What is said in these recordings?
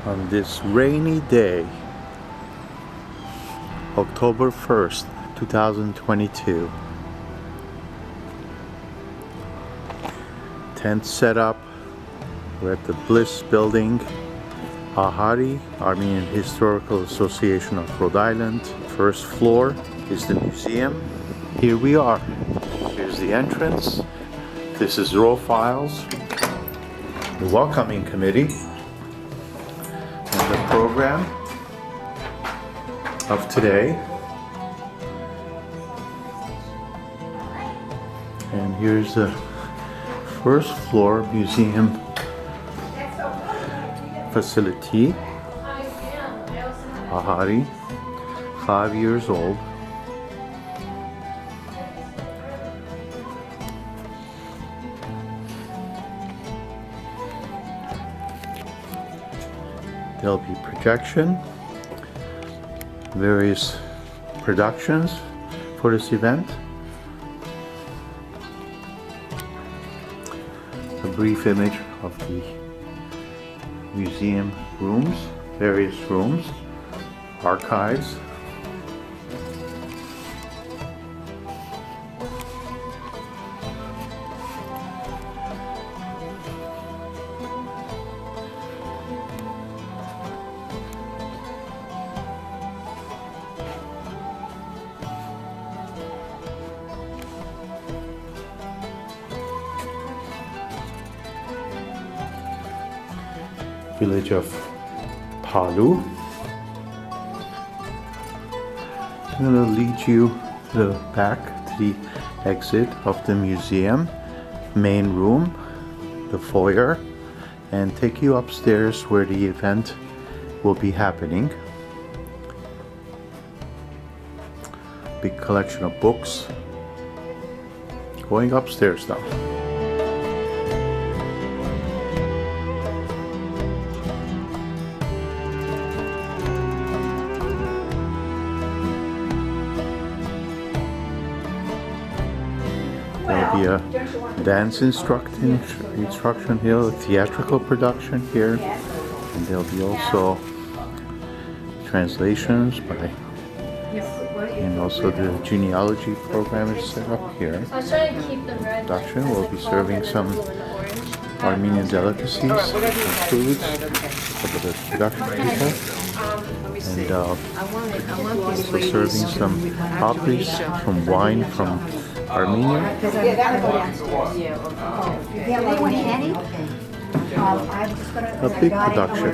on this rainy day, October 1st, 2022. Tent set up. We're at the Bliss building, AHARI, Armenian Historical Association of Rhode Island. First floor is the museum. Here we are. Here's the entrance. This is row files, the welcoming committee, and the program of today. And here's the first floor museum facility. AHARI, 5 years old. There'll be projection, various productions for this event. A brief image of the museum rooms, various rooms, archives. Village of Palu. I'm going to lead you to the back, to the exit of the museum, main room, the foyer, and take you upstairs where the event will be happening. Big collection of books. Going upstairs now. There'll be a dance instruction here, a theatrical production here, and there'll be also translations by, and also the genealogy program is set up here. Production will be serving some Armenian delicacies and foods for the production people, and also serving some copies from wine from Armenia. A big production.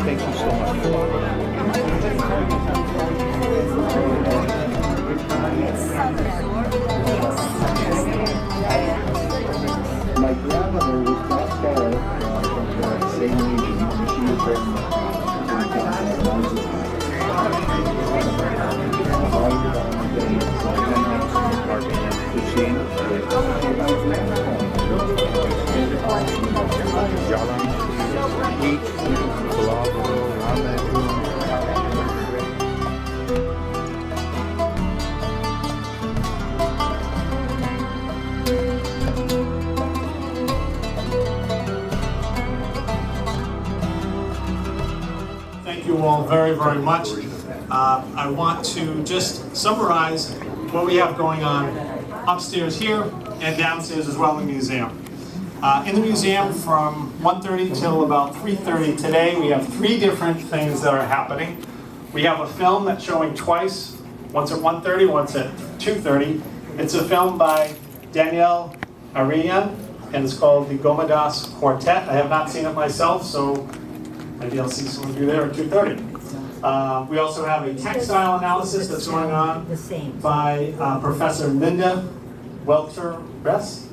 Thank you so much. My grandmother was not far from the same region, and she was from you all very, very much. I want to just summarize what we have going on upstairs here and downstairs as well in the museum. In the museum from 1:30 till about 3:30 today, we have 3 different things that are happening. We have a film that's showing twice, once at 1:30, once at 2:30. It's a film by Daniel Arian, and it's called the Gomadas Quartet. I have not seen it myself, so maybe I'll see some of you there at 2:30. We also have a textile analysis that's going on by Professor Linda Welter-Ress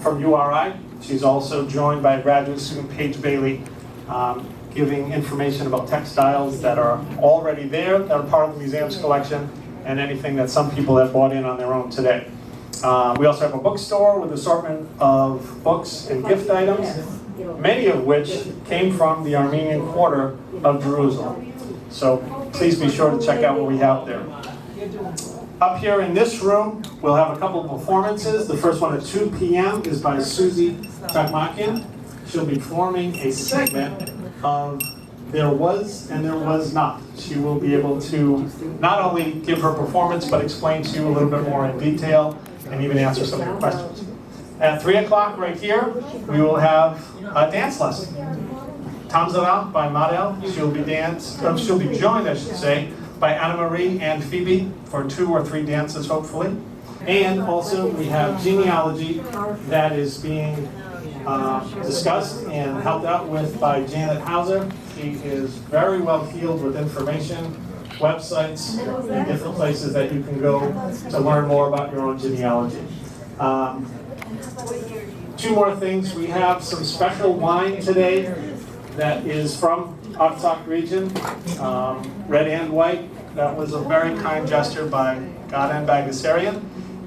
from URI. She's also joined by graduate student Paige Bailey, giving information about textiles that are already there, that are part of the museum's collection, and anything that some people have bought in on their own today. We also have a bookstore with an assortment of books and gift items, many of which came from the Armenian quarter of Jerusalem. So please be sure to check out what we have there. Up here in this room, we'll have a couple of performances. The first one at 2 p.m. is by Susie Chakmakian. She'll be performing a segment of There Was and There Was Not. She will be able to not only give her performance, but explain to you a little bit more in detail and even answer some of your questions. At 3 o'clock right here, we will have a dance lesson. Tamzara by Maral. She'll be joined, I should say, by Anna Marie and Phoebe for 2 or 3 dances, hopefully. And also we have genealogy that is being discussed and helped out with by Janet Hauser. She is very well heeled with information, websites, and different places that you can go to learn more about your own genealogy. 2 more things. We have some special wine today that is from Artsakh region, red and white. That was a very kind gesture by Gadan Bagdasarian.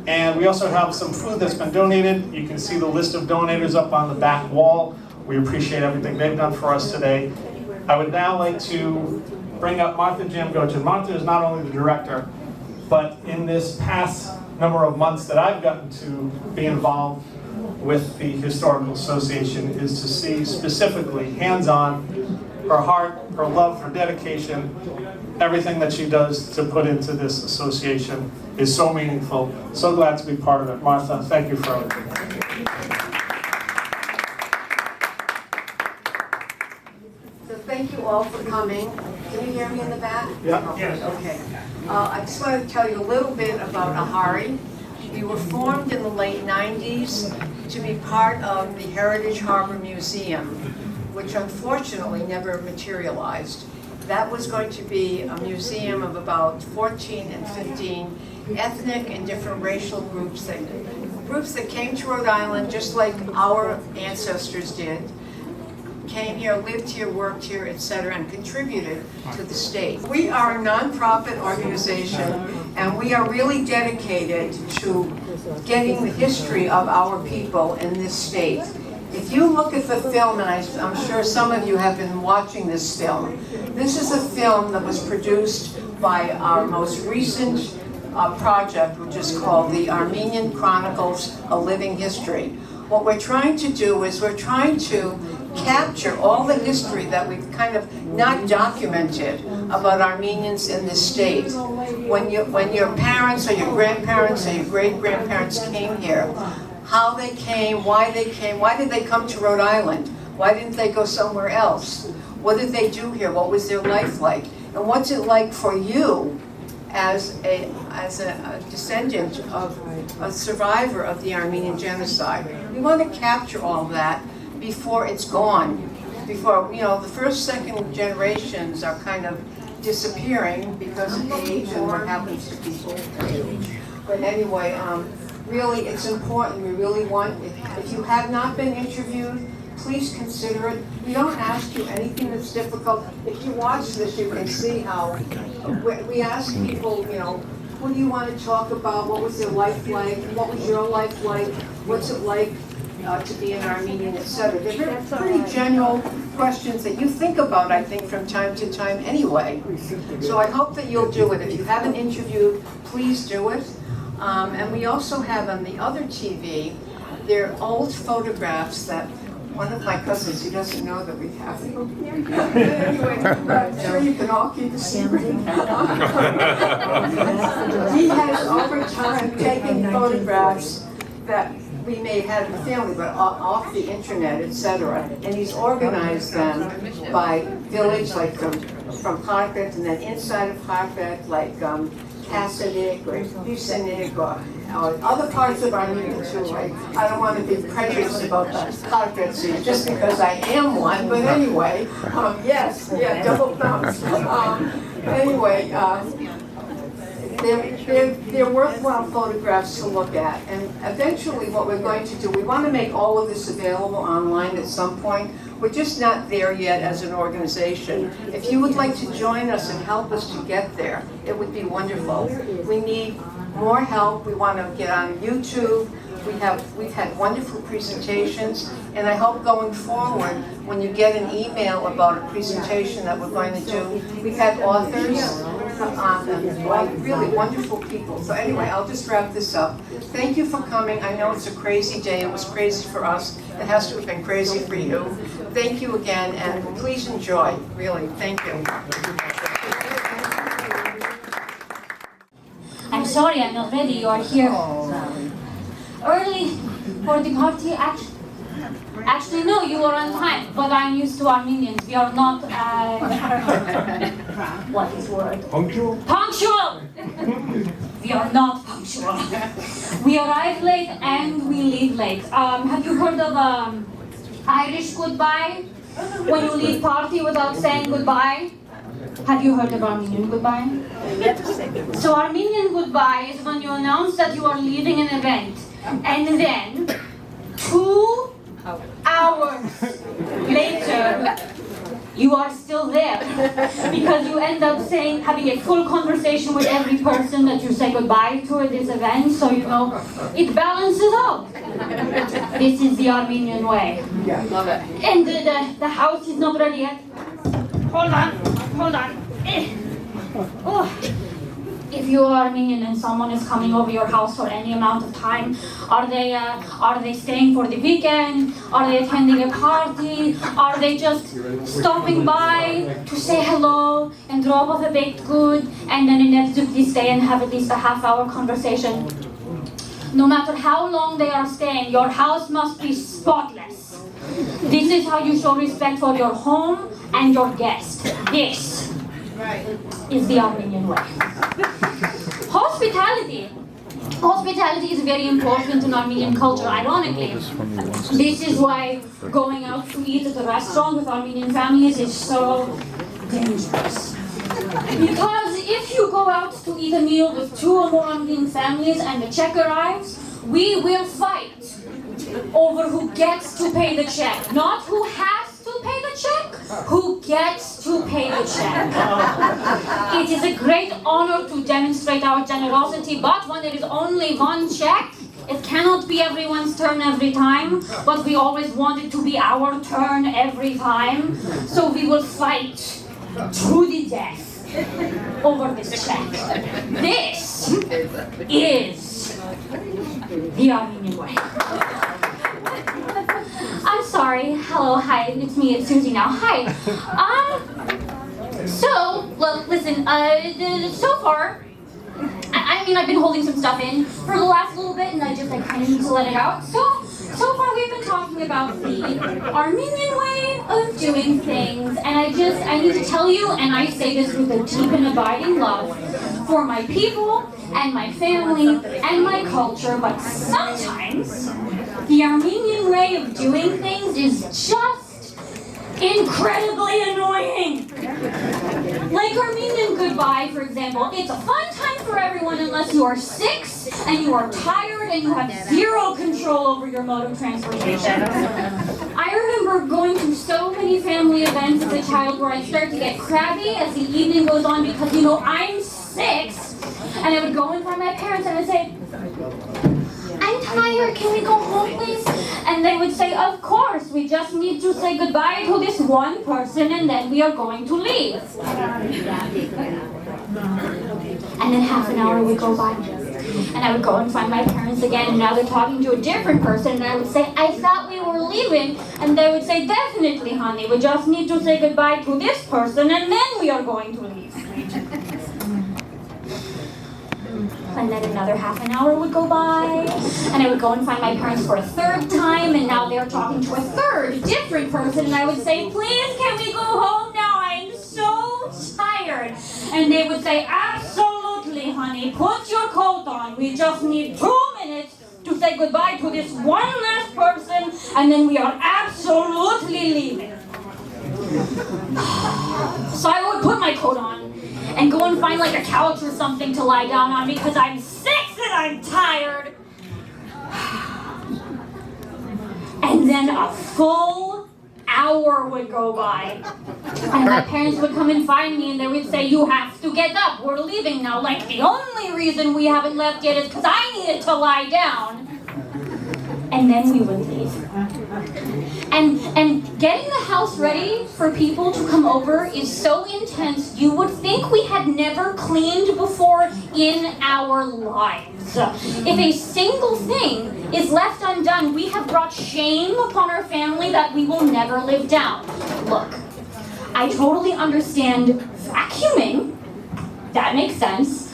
And we also have some food that's been donated. You can see the list of donators up on the back wall. We appreciate everything they've done for us today. I would now like to bring up Martha Jamgochan. Martha is not only the director, but in this past number of months that I've gotten to be involved with the Historical Association is to see specifically, hands-on, her heart, her love, her dedication, everything that she does to put into this association is so meaningful. So glad to be part of it. Martha, thank you for everything. So thank you all for coming. Can you hear me in the back? Yeah. Yes. Okay. I just want to tell you a little bit about AHARI. We were formed in the late 90s to be part of the Heritage Harbor Museum, which unfortunately never materialized. That was going to be a museum of about 14 and 15 ethnic and different racial groups that came to Rhode Island just like our ancestors did, came here, lived here, worked here, etc., and contributed to the state. We are a nonprofit organization, and we are really dedicated to getting the history of our people in this state. If you look at the film, and I'm sure some of you have been watching this film, this is a film that was produced by our most recent project, which is called the Armenian Chronicles, A Living History. What we're trying to do is we're trying to capture all the history that we've kind of not documented about Armenians in this state. When your parents or your grandparents or your great-grandparents came here, how they came, why did they come to Rhode Island? Why didn't they go somewhere else? What did they do here? What was their life like? And what's it like for you as a descendant of a survivor of the Armenian genocide? We want to capture all that before it's gone. Before, the first, second generations are kind of disappearing because of age and what happens to people. But anyway, really, it's important. We really want, if you have not been interviewed, please consider it. We don't ask you anything that's difficult. If you watch this, you can see how we ask people, who do you want to talk about? What was their life like? What was your life like? What's it like to be an Armenian, etc. They're pretty general questions that you think about, I think, from time to time anyway. So I hope that you'll do it. If you haven't interviewed, please do it. And we also have on the other TV, they're old photographs that one of my cousins, he doesn't know that we have him. Anyway, I'm sure you can all keep a secret. He has over time taken photographs that we may have had in the family, but off the internet, etc. And he's organized them by village, like from Harvard, and then inside of Harvard, like Kasanik or Yusanik or other parts of Armenia too. Like, I don't want to be prejudiced about the Harvard scene just because I am one, but anyway, yes, yeah, double thumbs. Anyway, they're worthwhile photographs to look at, and eventually what we're going to do, we want to make all of this available online at some point. We're just not there yet as an organization. If you would like to join us and help us to get there, it would be wonderful. We need more help. We want to get on YouTube. We've had wonderful presentations, and I hope going forward, when you get an email about a presentation that we're going to do, we've had authors on them, really wonderful people. So anyway, I'll just wrap this up. Thank you for coming. I know it's a crazy day. It was crazy for us. It has to have been crazy for you. Thank you again, and please enjoy. Really, thank you. I'm sorry, I'm not ready. You are here early for the party. Actually, no, you are on time. But I'm used to Armenians. We are not. What is word? Punctual? Punctual. We are not punctual. We arrive late and we leave late. Have you heard of Irish goodbye? When you leave party without saying goodbye? Have you heard of Armenian goodbye? So Armenian goodbye is when you announce that you are leaving an event, and then 2 hours later, you are still there because you end up having a full conversation with every person that you say goodbye to at this event, so you know it balances out. This is the Armenian way. Yeah, love it. And the house is not ready yet. Hold on. Oh. If you are Armenian and someone is coming over your house for any amount of time, are they staying for the weekend? Are they attending a party? Are they just stopping by to say hello and drop off a baked good and then inevitably stay and have at least a half-hour conversation? No matter how long they are staying, your house must be spotless. This is how you show respect for your home and your guest. This is the Armenian way. Hospitality is very important in Armenian culture, ironically. This is why going out to eat at a restaurant with Armenian families is so dangerous. Because if you go out to eat a meal with 2 or more Armenian families and the check arrives, we will fight over who gets to pay the check, not who has to pay the check, who gets to pay the check. It is a great honor to demonstrate our generosity, but when there is only one check, it cannot be everyone's turn every time, but we always want it to be our turn every time, so we will fight to the death over this check. This is the Armenian way. I'm sorry. Hello, hi. It's me. It's Susie now. Hi. Well, listen. So far, I mean, I've been holding some stuff in for the last little bit, and I kind of need to let it out. So far, we've been talking about the Armenian way of doing things, and I need to tell you, and I say this with a deep and abiding love for my people and my family and my culture, but sometimes the Armenian way of doing things is just incredibly annoying. Like Armenian goodbye, for example, it's a fun time for everyone unless you are 6 and you are tired and you have 0 control over your mode of transportation. I remember going to so many family events as a child where I'd start to get crabby as the evening goes on because, I'm 6, and I would go in front of my parents and I'd say, I'm tired, can we go home please? And they would say, of course, we just need to say goodbye to this one person and then we are going to leave. And then half an hour would go by. And I would go and find my parents again, and now they're talking to a different person, and I would say, I thought we were leaving. And they would say, definitely, honey, we just need to say goodbye to this person, and then we are going to leave. And then another half an hour would go by, and I would go and find my parents for a third time, and now they're talking to a third, different person, and I would say, please, can we go home now? I'm so tired. And they would say, absolutely, honey, put your coat on. We just need 2 minutes to say goodbye to this one last person, and then we are absolutely leaving. So I would put my coat on and go and find like a couch or something to lie down on because I'm sick and I'm tired. And then a full hour would go by. And my parents would come and find me and they would say, you have to get up, we're leaving now. Like the only reason we haven't left yet is because I needed to lie down. And then we would leave. And getting the house ready for people to come over is so intense, you would think we had never cleaned before in our lives. If a single thing is left undone, we have brought shame upon our family that we will never live down. Look, I totally understand vacuuming. That makes sense.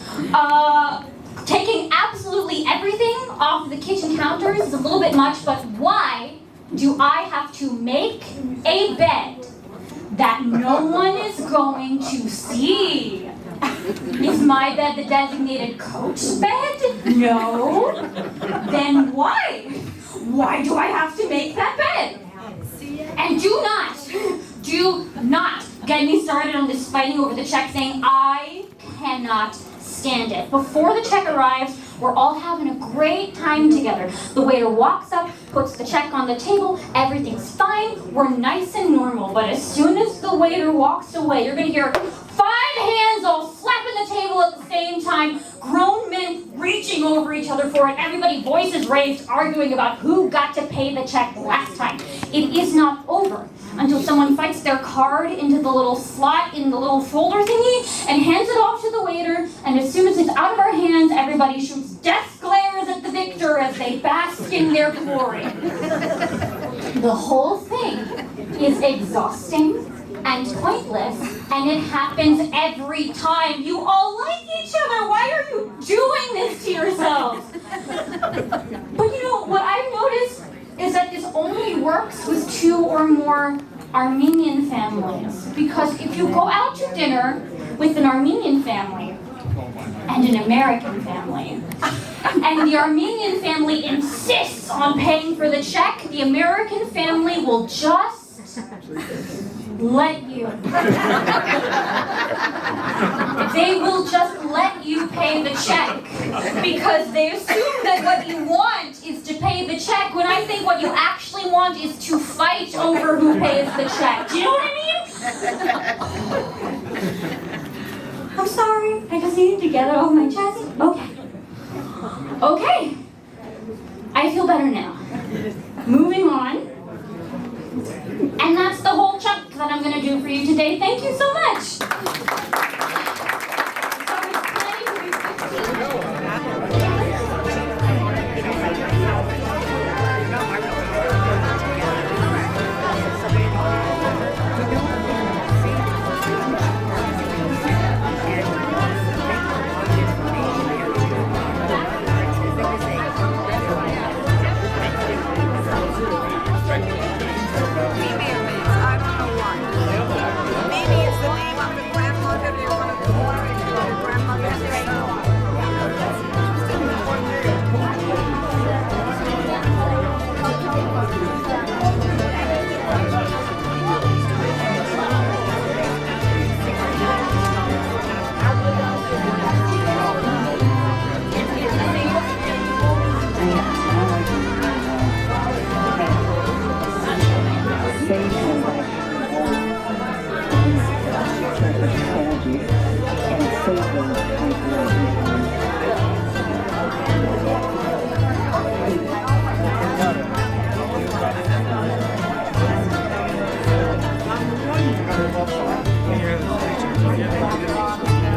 Taking absolutely everything off the kitchen counters is a little bit much, but why do I have to make a bed that no one is going to see? Is my bed the designated coach bed? No. Then why? Why do I have to make that bed? And do not get me started on this fighting over the check saying I cannot stand it. Before the check arrives, we're all having a great time together. The waiter walks up, puts the check on the table, everything's fine, we're nice and normal. But as soon as the waiter walks away, you're gonna hear 5 hands all slapping the table at the same time, grown men reaching over each other for it, everybody voices raised, arguing about who got to pay the check last time. It is not over until someone fights their card into the little slot in the little folder thingy and hands it off to the waiter, and as soon as it's out of our hands, everybody shoots death glares at the victor as they bask in their glory. The whole thing is exhausting and pointless, and it happens every time. You all like each other. Why are you doing this to yourselves? But you know, what I've noticed is that this only works with 2 or more Armenian families. Because if you go out to dinner with an Armenian family and an American family, and the Armenian family insists on paying for the check, the American family will just let you. They will just let you pay the check because they assume that what you want is to pay the check, when I think what you actually want is to fight over who pays the check. Do you know what I mean? I'm sorry, I just needed to get it off my chest. Okay. I feel better now. Moving on. And that's the whole chunk that I'm going to do for you today. Thank you so much.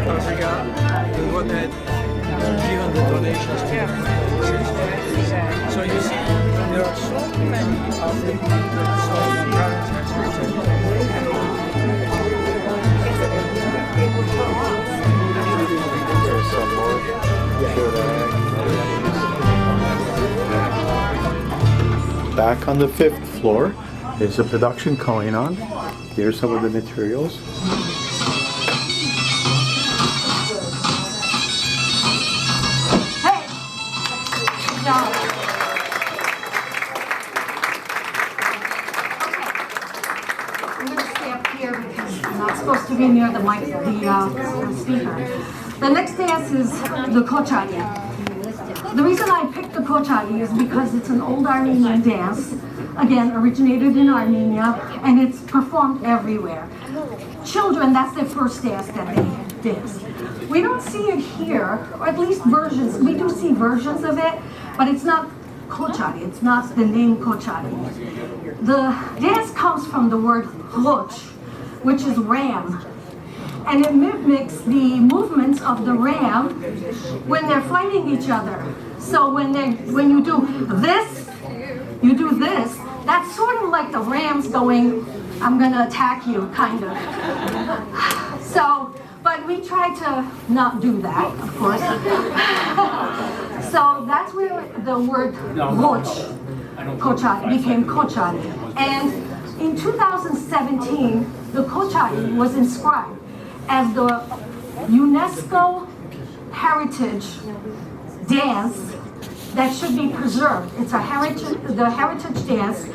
Obrigado. Eu vou até 200 $. So you see, there are so many of the There's some more cured egg. Back on the 5th floor, there's a production going on. Here's some of the materials. Hey! Good job. I'm going to stay up here because I'm not supposed to be near the mic, the speaker. The next dance is the Kochari. The reason I picked the Kochari is because it's an old Armenian dance, again, originated in Armenia, and it's performed everywhere. Children, that's their first dance that they dance. We don't see it here, or at least versions. We do see versions of it, but it's not Kochari. It's not the name Kochari. The dance comes from the word roch, which is ram. And it mimics the movements of the ram when they're fighting each other. So when you do this, you do this. That's sort of like the rams going, I'm gonna attack you, kind of. So, but we try to not do that, of course. So that's where the word roch, Kochari, became Kochari. And in 2017, the Kochari was inscribed as the UNESCO heritage dance that should be preserved. It's a the heritage dance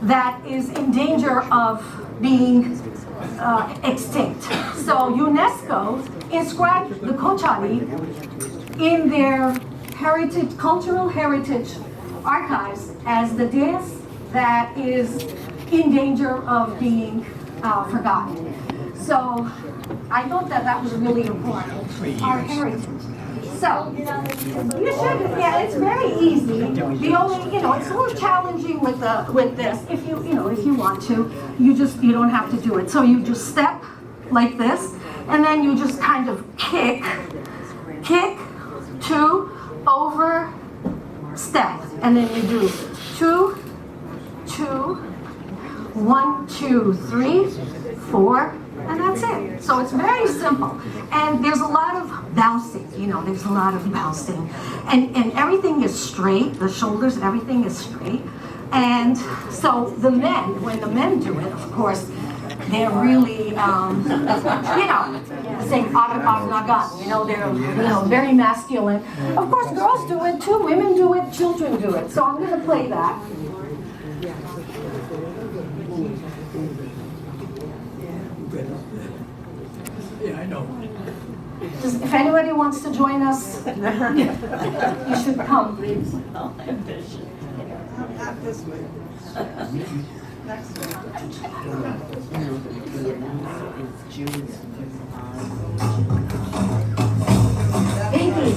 that is in danger of being extinct. So UNESCO inscribed the Kochari in their cultural heritage archives as the dance that is in danger of being forgotten. So I thought that was really important, our heritage. So, you should, yeah, it's very easy. The only, it's a little challenging with this. If you want to, you don't have to do it. So you just step like this, and then you just kind of kick, 2, over, step, and then you do 2, 1, 2, 3, 4. And that's it. So it's very simple. And there's a lot of bouncing, there's a lot of bouncing. And everything is straight, the shoulders, everything is straight. And so when the men do it, of course, they're really, saying nagat, they're, very masculine. Of course, girls do it too, women do it, children do it. So I'm going to play that. Yeah, I know. If anybody wants to join us, you should come. Baby.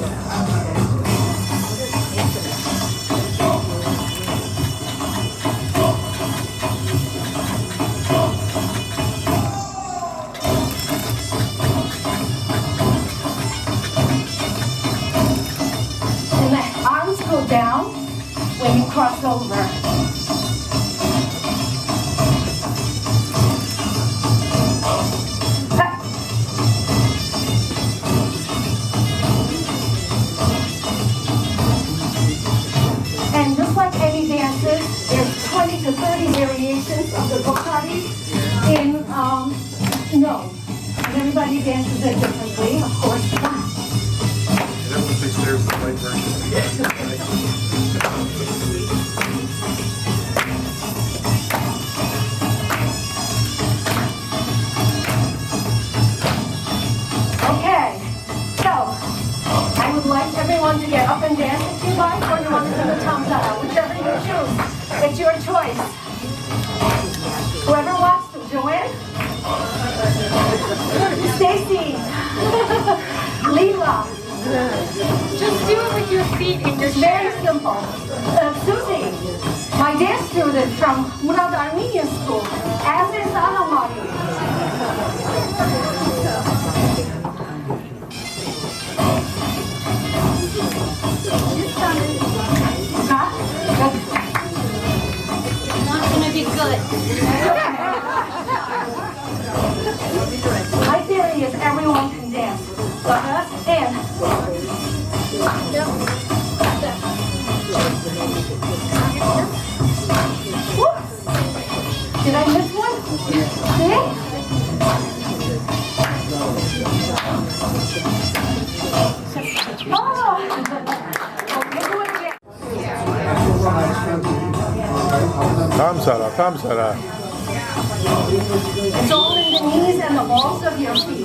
Go down when you cross over. And just like any dances, there's 20 to 30 variations of the Kochari in no. And everybody dances it differently, of course. There's the white version. Okay, so I would like everyone to get up and dance if you like, or you want to do the thumbs up, whichever you choose. It's your choice. Whoever wants to join. Stacy, Leela. Just do it with your feet in your Very simple. Susie, my dance student from Maral Armenian School, as is AHARI. come, Zara. It's all in the knees and the balls of your feet.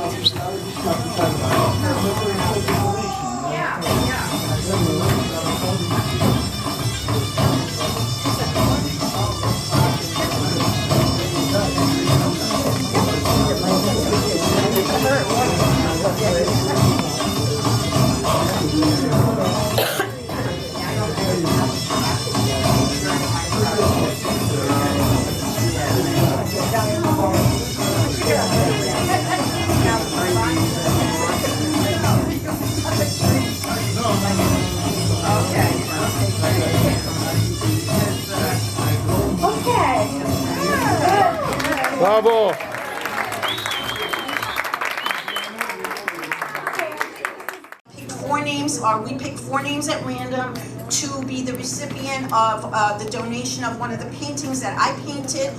Bravo. Four names, or we picked four names at random to be the recipient of the donation of one of the paintings that I painted.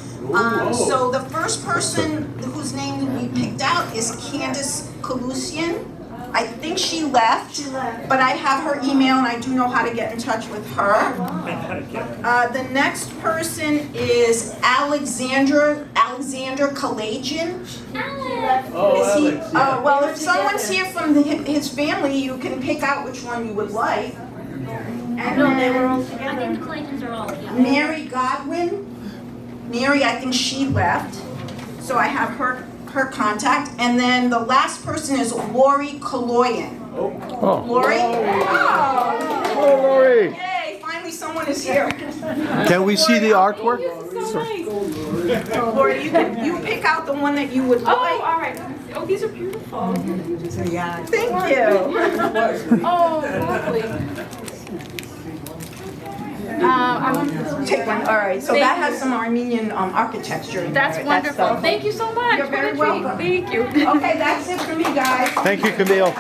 So the first person whose name we picked out is Candace Kalusian. I think she left, but I have her email and I do know how to get in touch with her. The next person is Alexander Kalajian. Well, if someone's here from his family, you can pick out which one you would like. And No, they were all together. I think the Claytons are all together. Mary Godwin. Mary, I think she left, so I have her contact. And then the last person is Lori Kaloyan. Oh. Lori? Oh, Lori. Yay, finally someone is here. Can we see the artwork? Lori, you pick out the one that you would like. Oh, all right. Oh, these are beautiful. Thank you. Oh, lovely. I want to Take one. All right. So that has some Armenian architecture in That's there. wonderful. the- Thank you so much. You're very What a treat. welcome. Thank you. Okay, that's it for me, guys. Thank you, Camille.